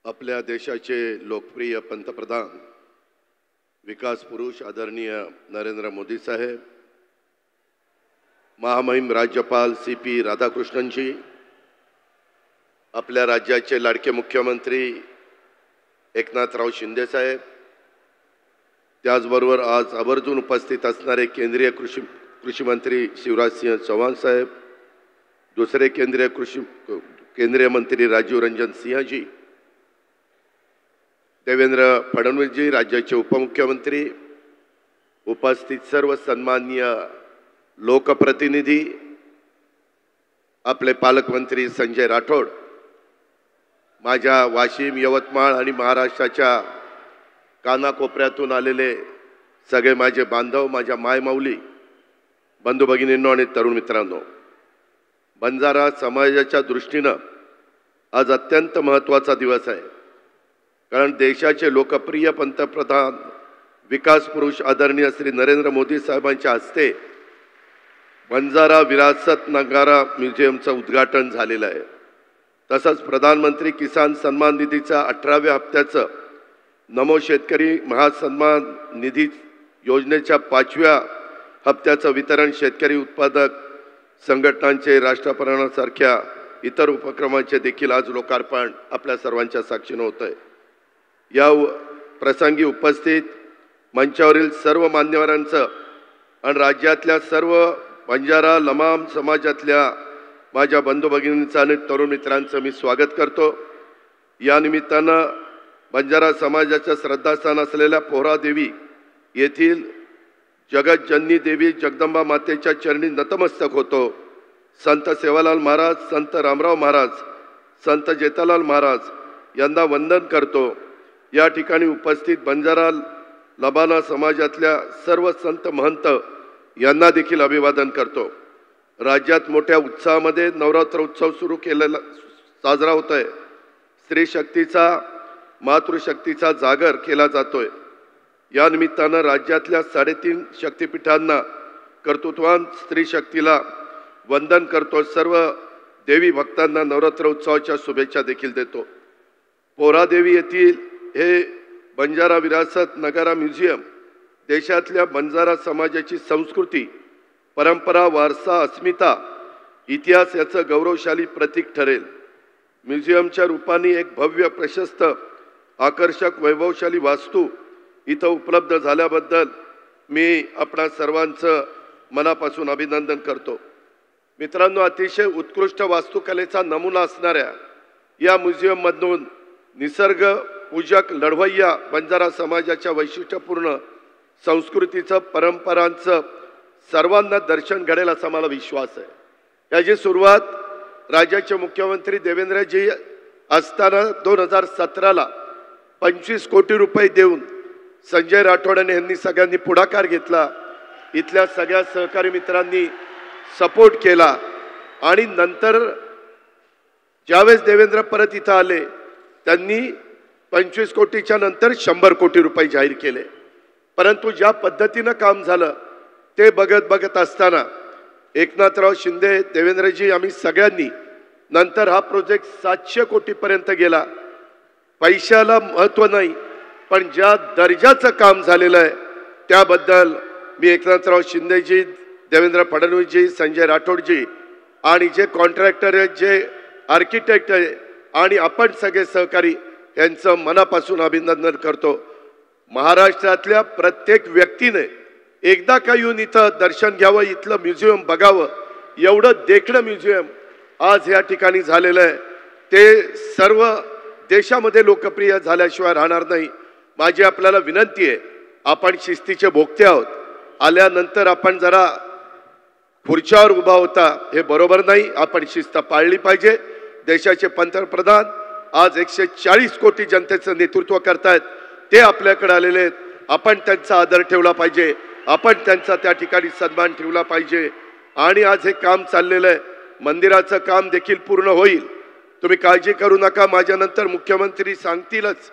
आपल्या देशाचे लोकप्रिय पंतप्रधान विकास पुरुष आदरणीय नरेंद्र मोदी साहेब, महामहिम राज्यपाल CP राधाकृष्णन जी, आपल्या राज्याचे लाडके मुख्यमंत्री एकनाथराव शिंदे साहेब, त्याचबरोबर आज आवर्जून उपस्थित असणारे केंद्रीय कृषी मंत्री शिवराज सिंह चौहान साहेब, दुसरे केंद्रीय मंत्री राजीव रंजन सिंह जी, देवेंद्र फडणवीस जी, राज्याचे उपमुख्यमंत्री, उपस्थित सर्व सन्माननीय लोकप्रतिनिधी, आपले पालकमंत्री संजय राठोड, माझ्या वाशिम, यवतमाळ आणि महाराष्ट्राच्या कानाकोपऱ्यातून आलेले सगळे माझे बांधव, माझ्या मायमाऊली, बंधू भगिनींनो आणि तरुण मित्रांनो, बंजारा समाजाच्या दृष्टीने आज अत्यंत महत्त्वाचा दिवस आहे. कारण देशाचे लोकप्रिय पंतप्रधान विकास पुरुष आदरणीय श्री नरेंद्र मोदी साहेबांच्या हस्ते बंजारा विरासत नगारा म्युझियमचं उद्घाटन झालेलं आहे. तसंच प्रधानमंत्री किसान सन्मान निधीच्या 18व्या हप्त्याचं नमो शेतकरी महासन्मान निधी योजनेच्या 5व्या हप्त्याचं वितरण शेतकरी उत्पादक संघटनांचे राष्ट्रपतींसारख्या इतर उपक्रमांचे देखील आज लोकार्पण आपल्या सर्वांच्या साक्षीने होत आहे. या प्रसंगी उपस्थित मंचावरील सर्व मान्यवरांचं आणि राज्यातल्या सर्व बंजारा लमाम समाजातल्या माझ्या बंधू भगिनींचं आणि तरुण मित्रांचं मी स्वागत करतो. या निमित्तानं बंजारा समाजाच्या श्रद्धास्थान असलेल्या पोहरादेवी येथील जगतजननी देवी जगदंबा मातेच्या चरणी नतमस्तक होतो. संत सेवालाल महाराज, संत रामराव महाराज, संत जेठालाल महाराज यांना वंदन करतो. या ठिकाणी उपस्थित बंजारा लबाना समाजातल्या सर्व संत महंत यांना देखील अभिवादन करतो. राज्यात मोठ्या उत्साहामध्ये नवरात्र उत्सव सुरू केलेला साजरा होतोय. स्त्री शक्तीचा, मातृशक्तीचा जागर केला जातोय. या निमित्तानं राज्यातल्या 3.5 शक्तिपीठांना कर्तृत्वान स्त्री शक्तीला वंदन करतो. सर्व देवी भक्तांना नवरात्र उत्सवाच्या शुभेच्छा देखील देतो. पोहरादेवी येथील हे बंजारा विरासत नगारा म्युझियम देशातल्या बंजारा समाजाची संस्कृती, परंपरा, वारसा, अस्मिता, इतिहास याचं गौरवशाली प्रतीक ठरेल. म्युझियमच्या रूपाने एक भव्य, प्रशस्त, आकर्षक, वैभवशाली वास्तू इथं उपलब्ध झाल्याबद्दल मी आपणा सर्वांचं मनापासून अभिनंदन करतो. मित्रांनो, अतिशय उत्कृष्ट वास्तुकलेचा नमुना असणाऱ्या या म्युझियममधून निसर्ग पूजक लढवय्या बंजारा समाजाच्या वैशिष्ट्यपूर्ण संस्कृतीचं, परंपरांचं सर्वांना दर्शन घडेल असा मला विश्वास आहे. याची सुरुवात राज्याचे मुख्यमंत्री देवेंद्रजी असताना 2017ला 25 कोटी रुपये देऊन संजय राठोड यांनी सगळ्यांनी पुढाकार घेतला. इथल्या सगळ्या सहकारी मित्रांनी सपोर्ट केला आणि नंतर ज्यावेळेस देवेंद्र परत इथं आले त्यांनी 25 कोटीच्या नंतर 100 कोटी रुपये जाहीर केले. परंतु ज्या पद्धतीनं काम झालं ते बघत असताना एकनाथराव शिंदे, देवेंद्रजी, आम्ही सगळ्यांनी नंतर हा प्रोजेक्ट 700 कोटीपर्यंत गेला. पैशाला महत्त्व नाही, पण ज्या दर्जाचं काम झालेलं आहे त्याबद्दल मी एकनाथराव शिंदेजी, देवेंद्र फडणवीसजी, संजय राठोडजी आणि जे कॉन्ट्रॅक्टर आहेत, जे आर्किटेक्ट आहे आणि आपण सगळे सहकारी यांचं मनापासून अभिनंदन करतो. महाराष्ट्रातल्या प्रत्येक व्यक्तीने एकदा का येऊन इथं दर्शन घ्यावं, इथलं म्युझियम बघावं. एवढं देखणं म्युझियम आज या ठिकाणी झालेलं आहे. ते सर्व देशामध्ये लोकप्रिय झाल्याशिवाय राहणार नाही. माझी आपल्याला विनंती आहे, आपण शिस्तीचे भोगते आहोत. आल्यानंतर आपण जरा खुर्च्यावर उभा होता हे बरोबर नाही. आपण शिस्त पाळली पाहिजे. देशाचे पंतप्रधान आज 140 कोटी जनतेचं नेतृत्व करतायत. ते आपल्याकडे आलेले आहेत. आपण त्यांचा आदर ठेवला पाहिजे. आपण त्यांचा त्या ठिकाणी सन्मान ठेवला पाहिजे. आणि आज हे काम चाललेलं आहे. मंदिराचं काम देखील पूर्ण होईल. तुम्ही काळजी करू नका. माझ्यानंतर मुख्यमंत्री सांगतीलच,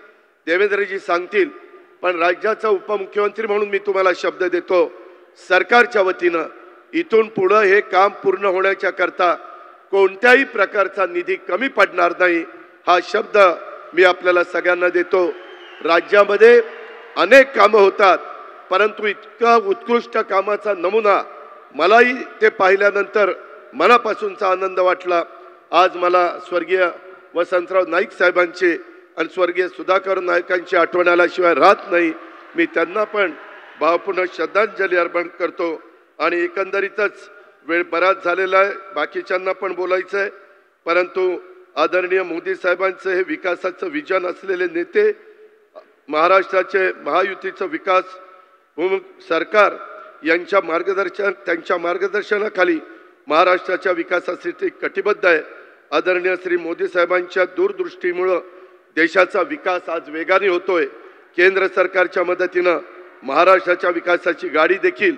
देवेंद्रजी सांगतील, पण राज्याचा उपमुख्यमंत्री म्हणून मी तुम्हाला शब्द देतो, सरकारच्या वतीनं इथून पुढे हे काम पूर्ण होण्याच्या करता कोणत्याही प्रकारचा निधी कमी पडणार नाही हा शब्द मी आपल्याला सगळ्यांना देतो। राज्यामध्ये अनेक कामं होतात, परंतु इतका उत्कृष्ट कामाचा नमुना मलाही ते पाहिल्यानंतर मनापासूनचा आनंद वाटला। आज मला स्वर्गीय वसंतराव नाईक साहेबांचे आणि स्वर्गीय सुधाकर नाईकांची आठवण आल्याशिवाय राहत नाही। मी त्यांना पण भावपूर्ण श्रद्धांजली अर्पण करतो आणि एकंदरीतच वेळ बराच झालेला आहे, बाकीच्यांना पण बोलायचं आहे, परंतु आदरणीय मोदी साहेबांचे हे विकासाचं विजन असलेले नेते, महाराष्ट्राचे महायुतीचं विकास सरकार यांच्या त्यांच्या मार्गदर्शनाखाली महाराष्ट्राच्या विकासासाठी कटिबद्ध आहे। आदरणीय श्री मोदी साहेबांच्या दूरदृष्टीमुळे देशाचा विकास आज वेगाने होतोय। केंद्र सरकारच्या मदतीने महाराष्ट्राच्या विकासाची गाडी देखील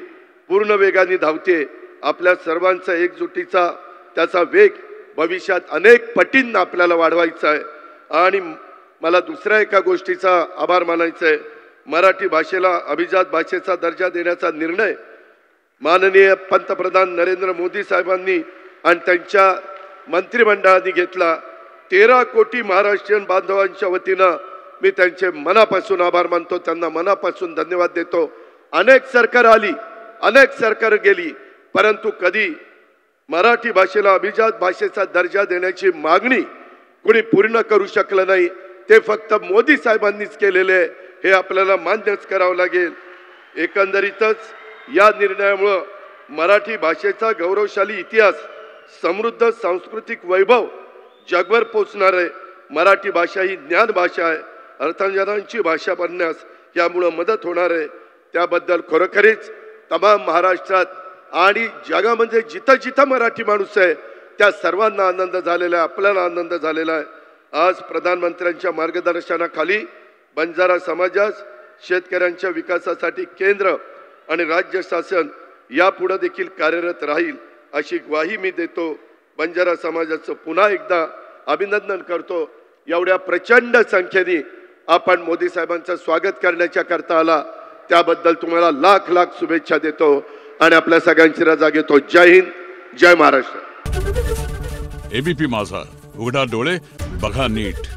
पूर्ण वेगाने धावते। आपल्या सर्वांचा एकजुटीचा त्याचा वेग भविष्यात अनेक पटींना आपल्याला वाढवायचा आहे। आणि मला दुसऱ्या एका गोष्टीचा आभार मानायचा आहे। मराठी भाषेला अभिजात भाषेचा दर्जा देण्याचा निर्णय माननीय पंतप्रधान नरेंद्र मोदी साहेबांनी आणि त्यांच्या मंत्रिमंडळाने घेतला। 13 कोटी महाराष्ट्रीयन बांधवांच्या वतीने मी त्यांचे मनापासून आभार मानतो, त्यांना मनापासून धन्यवाद देतो। अनेक सरकार आली, अनेक सरकार गेली, परंतु कधी मराठी भाषेला अभिजात भाषेचा दर्जा देण्याची मागणी कोणी पूर्ण करू शकलं नाही। ते फक्त मोदी साहेबांनीच केलेले, हे आपल्याला मान्यच करावं लागेल। एकंदरीतच या निर्णयामुळे मराठी भाषेचा गौरवशाली इतिहास, समृद्ध सांस्कृतिक वैभव जगभर पोचणार आहे। मराठी भाषा ही ज्ञान भाषा आहे, अर्थांजनांची भाषा बनण्यास यामुळे मदत होणार आहे। त्याबद्दल खरोखरीच तमाम महाराष्ट्रात आणि जगामध्ये जिथं जिथं मराठी माणूस आहे त्या सर्वांना आनंद झालेला आहे, आपल्याला आनंद झालेला आहे। आज प्रधानमंत्र्यांच्या मार्गदर्शनाखाली बंजारा समाजास शेतकऱ्यांच्या विकासासाठी केंद्र आणि राज्य शासन यापुढे देखील कार्यरत राहील अशी ग्वाही मी देतो। बंजारा समाजाचं पुन्हा एकदा अभिनंदन करतो। एवढ्या प्रचंड संख्येने आपण मोदी साहेबांचं स्वागत करण्याच्या करता आला, त्याबद्दल तुम्हाला लाख लाख शुभेच्छा देतो आणि आपल्या सगळ्यांची रजा घेतो। जय हिंद, जय महाराष्ट्र। एबीपी माझा, उघडा डोळे बघा नीट।